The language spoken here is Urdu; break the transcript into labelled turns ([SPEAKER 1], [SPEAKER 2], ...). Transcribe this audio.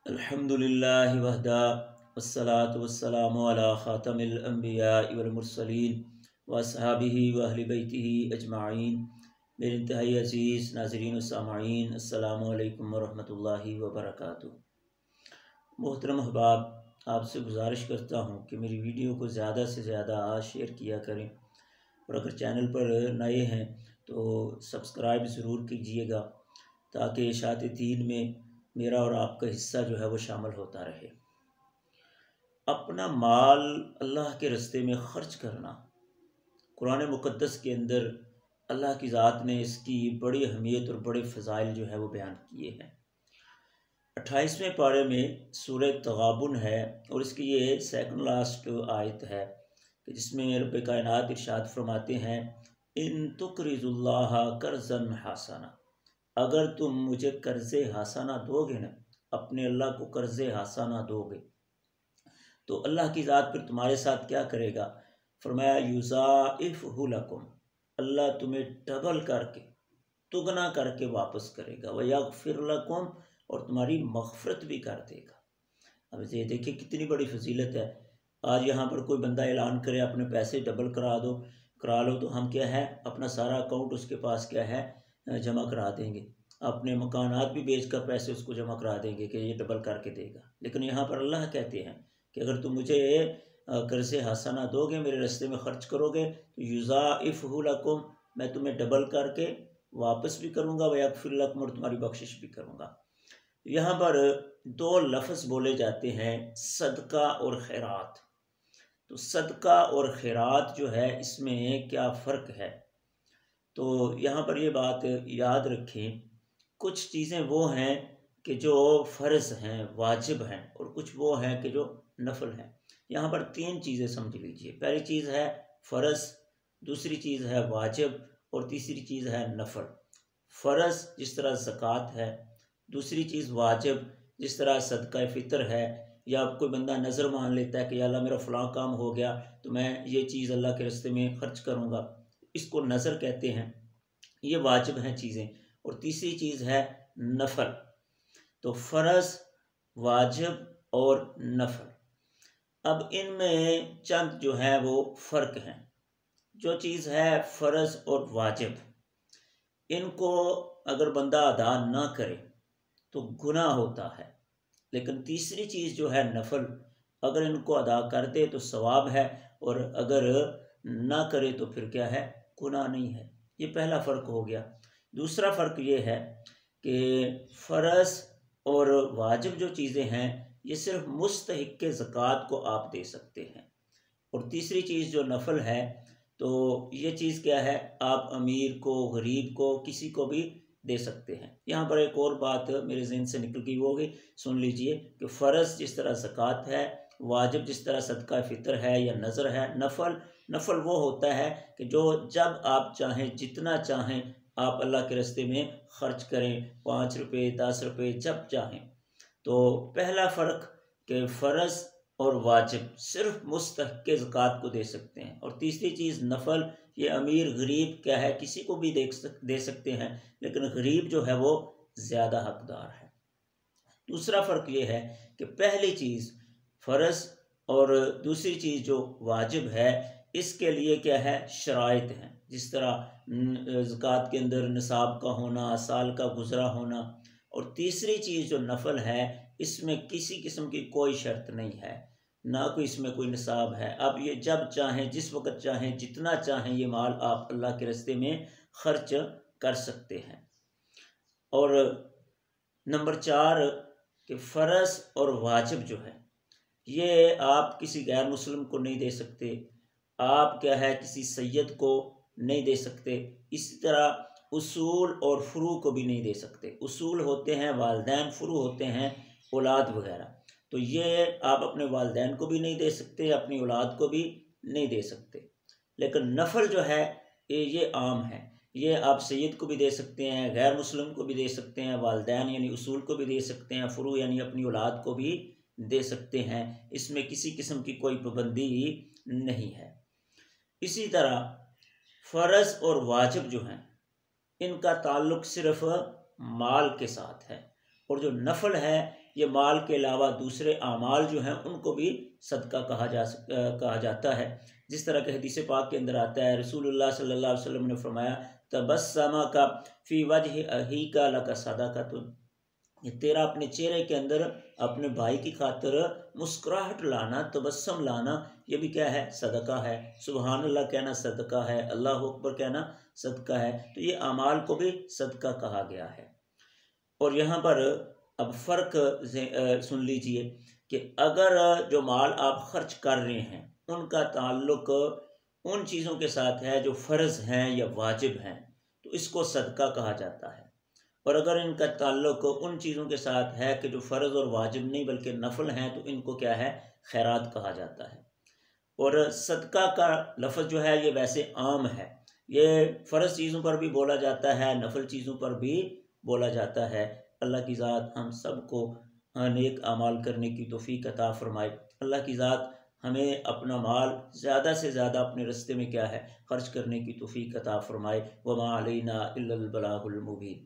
[SPEAKER 1] الحمدللہ وحدہ والصلاة والسلام علی خاتم الانبیاء والمرسلین واصحابہ واہل بیتہ اجمعین۔ میرے انتہائی عزیز ناظرین و سامعین، السلام علیکم ورحمۃ اللہ وبرکاتہ۔ محترم احباب، آپ سے گزارش کرتا ہوں کہ میری ویڈیو کو زیادہ سے زیادہ شیئر کیا کریں، اور اگر چینل پر نئے ہیں تو سبسکرائب ضرور کیجیے گا تاکہ اشاعت دین میں میرا اور آپ کا حصہ جو ہے وہ شامل ہوتا رہے۔ اپنا مال اللہ کے راستے میں خرچ کرنا، قرآن مقدس کے اندر اللہ کی ذات نے اس کی بڑی اہمیت اور بڑے فضائل جو ہے وہ بیان کیے ہیں۔ 28ویں پارے میں سورہ تغابن ہے، اور اس کی یہ سیکنڈ لاسٹ آیت ہے کہ جس میں رب کائنات ارشاد فرماتے ہیں، ان تقرض اللہ قرضا حسنا، اگر تم مجھے قرض حسنہ دو گے نا، اپنے اللہ کو قرض حسنہ دو گے تو اللہ کی ذات پھر تمہارے ساتھ کیا کرے گا؟ فرمایا یضاعفہ لکم، اللہ تمہیں ڈبل کر کے، دگنا کر کے واپس کرے گا، ویغفر لکم، اور تمہاری مغفرت بھی کر دے گا۔ اب یہ دیکھیں کتنی بڑی فضیلت ہے۔ آج یہاں پر کوئی بندہ اعلان کرے اپنے پیسے ڈبل کرا لو تو ہم کیا ہے، اپنا سارا اکاؤنٹ اس کے پاس کیا ہے، جمع کرا دیں گے، اپنے مکانات بھی بیچ کر پیسے اس کو جمع کرا دیں گے کہ یہ ڈبل کر کے دے گا۔ لیکن یہاں پر اللہ کہتے ہیں کہ اگر تم مجھے قرض حسنہ دو گے، میرے راستے میں خرچ کرو گے تو یضاعفہ لکم، میں تمہیں ڈبل کر کے واپس بھی کروں گا، ویغفر لکم، اور تمہاری بخشش بھی کروں گا۔ یہاں پر دو لفظ بولے جاتے ہیں، صدقہ اور خیرات۔ تو صدقہ اور خیرات جو ہے اس میں کیا فرق ہے؟ تو یہاں پر یہ بات یاد رکھیں، کچھ چیزیں وہ ہیں کہ جو فرض ہیں، واجب ہیں، اور کچھ وہ ہیں کہ جو نفل ہیں۔ یہاں پر تین چیزیں سمجھ لیجئے۔ پہلی چیز ہے فرض، دوسری چیز ہے واجب، اور تیسری چیز ہے نفل۔ فرض جس طرح زکوٰۃ ہے، دوسری چیز واجب جس طرح صدقہ فطر ہے، یا کوئی بندہ نظر مان لیتا ہے کہ یا اللہ میرا فلاں کام ہو گیا تو میں یہ چیز اللہ کے راستے میں خرچ کروں گا، اس کو نظر کہتے ہیں، یہ واجب ہیں چیزیں۔ اور تیسری چیز ہے نفل۔ تو فرض، واجب اور نفل، اب ان میں چند جو ہیں وہ فرق ہیں۔ جو چیز ہے فرض اور واجب، ان کو اگر بندہ ادا نہ کرے تو گناہ ہوتا ہے، لیکن تیسری چیز جو ہے نفل، اگر ان کو ادا کر دے تو ثواب ہے، اور اگر نہ کرے تو پھر کیا ہے، گناہ نہیں ہے۔ یہ پہلا فرق ہو گیا۔ دوسرا فرق یہ ہے کہ فرض اور واجب جو چیزیں ہیں یہ صرف مستحق زکوٰۃ کو آپ دے سکتے ہیں، اور تیسری چیز جو نفل ہے تو یہ چیز کیا ہے، آپ امیر کو، غریب کو، کسی کو بھی دے سکتے ہیں۔ یہاں پر ایک اور بات میرے ذہن سے نکل گئی، وہ ہوگی، سن لیجئے کہ فرض جس طرح زکوٰۃ ہے، واجب جس طرح صدقہ فطر ہے یا نذر ہے، نفل وہ ہوتا ہے کہ جو جب آپ چاہیں، جتنا چاہیں آپ اللہ کے راستے میں خرچ کریں، 5 روپے، 10 روپے، جب چاہیں۔ تو پہلا فرق کہ فرض اور واجب صرف مستحق زکوٰۃ کو دے سکتے ہیں، اور تیسری چیز نفل، یہ امیر غریب کیا ہے، کسی کو بھی دے سکتے ہیں، لیکن غریب جو ہے وہ زیادہ حقدار ہے۔ دوسرا فرق یہ ہے کہ پہلی چیز فرض اور دوسری چیز جو واجب ہے، اس کے لیے کیا ہے، شرائط ہیں، جس طرح زکوٰۃ کے اندر نصاب کا ہونا، سال کا گزرا ہونا، اور تیسری چیز جو نفل ہے، اس میں کسی قسم کی کوئی شرط نہیں ہے، نہ کوئی اس میں کوئی نصاب ہے۔ اب یہ جب چاہیں، جس وقت چاہیں، جتنا چاہیں یہ مال آپ اللہ کے راستے میں خرچ کر سکتے ہیں۔ اور نمبر 4 کہ فرض اور واجب جو ہے یہ آپ کسی غیر مسلم کو نہیں دے سکتے، آپ کیا ہے کسی سید کو نہیں دے سکتے، اسی طرح اصول اور فروع کو بھی نہیں دے سکتے۔ اصول ہوتے ہیں والدین، فروع ہوتے ہیں اولاد وغیرہ، تو یہ آپ اپنے والدین کو بھی نہیں دے سکتے، اپنی اولاد کو بھی نہیں دے سکتے۔ لیکن نفل جو ہے یہ عام ہے، یہ آپ سید کو بھی دے سکتے ہیں، غیر مسلم کو بھی دے سکتے ہیں، والدین یعنی اصول کو بھی دے سکتے ہیں، فروع یعنی اپنی اولاد کو بھی دے سکتے ہیں، اس میں کسی قسم کی کوئی پابندی نہیں ہے۔ اسی طرح فرض اور واجب جو ہیں ان کا تعلق صرف مال کے ساتھ ہے، اور جو نفل ہے یہ مال کے علاوہ دوسرے اعمال جو ہیں ان کو بھی صدقہ کہا جاتا ہے۔ جس طرح کہ حدیث پاک کے اندر آتا ہے، رسول اللہ صلی اللہ علیہ وسلم نے فرمایا تبسمک فی وجہ اخیک لک صدقۃ، یہ تیرا اپنے چہرے کے اندر اپنے بھائی کی خاطر مسکراہٹ لانا، تبسم لانا، یہ بھی کیا ہے؟ صدقہ ہے۔ سبحان اللہ کہنا صدقہ ہے، اللہ اکبر کہنا صدقہ ہے۔ تو یہ اعمال کو بھی صدقہ کہا گیا ہے۔ اور یہاں پر اب فرق سن لیجئے کہ اگر جو مال آپ خرچ کر رہے ہیں ان کا تعلق ان چیزوں کے ساتھ ہے جو فرض ہیں یا واجب ہیں تو اس کو صدقہ کہا جاتا ہے، اور اگر ان کا تعلق ان چیزوں کے ساتھ ہے کہ جو فرض اور واجب نہیں بلکہ نفل ہیں تو ان کو کیا ہے؟ خیرات کہا جاتا ہے۔ اور صدقہ کا لفظ جو ہے یہ ویسے عام ہے، یہ فرض چیزوں پر بھی بولا جاتا ہے، نفل چیزوں پر بھی بولا جاتا ہے۔ اللہ کی ذات ہم سب کو نیک اعمال کرنے کی توفیق عطا فرمائے۔ اللہ کی ذات ہمیں اپنا مال زیادہ سے زیادہ اپنے رستے میں کیا ہے؟ خرچ کرنے کی توفیق عطا فرمائے۔ وما علینا الا البلاغ المبین۔